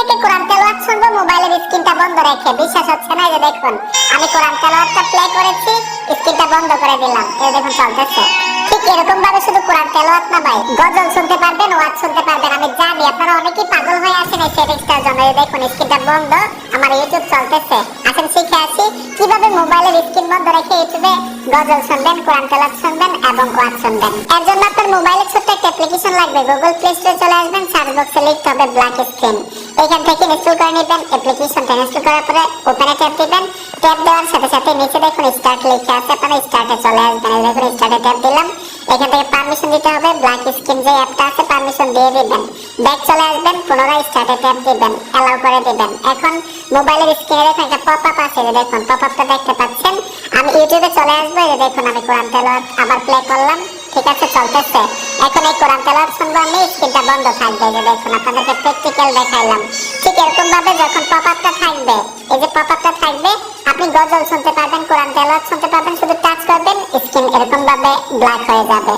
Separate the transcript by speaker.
Speaker 1: থেকে কোরআন তেলাওয়াত শুনবো মোবাইলের স্ক্রিনটা বন্ধ রেখে। বিশ্বাস হচ্ছে না? এই যে দেখুন, আমি কোরআন তেলাওয়াতটা প্লে করেছি, স্ক্রিনটা বন্ধ করে দিলাম, এই দেখুন চলতেছে। ঠিক এরকম ভাবে শুধু কোরআন তেলাওয়াত না ভাই, গজল শুনতে পারবেন, ওয়াজ শুনতে পারবেন। আমি জানি আপনারা অনেকেই পাগল হয়ে আছেন এই সেটিংসটার জন্য। এই দেখুন স্ক্রিনটা বন্ধ, আমার ইউটিউব চলতেছে। আসেন শিখে আসি কিভাবে মোবাইলের স্ক্রিন বন্ধ রেখে ইউটিউবে গজল শুনবেন, কোরআন তেলাওয়াত শুনবেন এবং ওয়াজ শুনবেন। এর জন্য আপনার মোবাইলে ছোট্ট একটা অ্যাপ্লিকেশন লাগবে। গুগল প্লে স্টোরে চলে আসবেন, সার্চ বক্সে লিখতে হবে ব্ল্যাক স্ক্রিন। এখান থেকে ইনস্টল করে নেবেন। অ্যাপ্লিকেশনটা ইনস্টল করার পরে ওপেনে ট্যাপ দিবেন। ট্যাপ দেওয়ার সাথে সাথে নিচে দেখুন স্টার্ট লেখা আছে, আপনারা স্টার্টে চলে আসবেন। এই দেখুন স্টার্টে ট্যাপ দিলাম। এখান থেকে পারমিশন দিতে হবে, ব্ল্যাক স্ক্রিন যে অ্যাপটা আছে পারমিশন দিয়ে দিবেন। ব্যাক চলে আসবেন, পুনরায় স্টার্টে ট্যাপ দিবেন, অ্যালাউ করে দিবেন। এখন মোবাইলের স্ক্রিনে দেখুন একটা পপআপ আছে, যে দেখুন পপআপটা দেখতে পাচ্ছেন। আমি ইউটিউবে চলে আসবো, এই যে দেখুন আমি কোরআন তেলাওয়াত আবার প্লে করলাম, ঠিক আছে চলতেছে। এখন এই কোরআন তেলাওয়াত শুনবো আমি, স্ক্রিনটা বন্ধ থাকবে। যে দেখুন আপনাদেরকে প্র্যাকটিক্যাল দেখাইলাম। ঠিক এরকম ভাবে যখন পপআপটা থাকবে, এই যে পপআপটা থাকবে, আপনি গজল শুনতে পারবেন, কোরআন তেলাওয়াত শুনতে পারবেন, শুধু টাচ করবেন, স্ক্রিন এরকম ভাবে ব্ল্যাক হয়ে যাবে।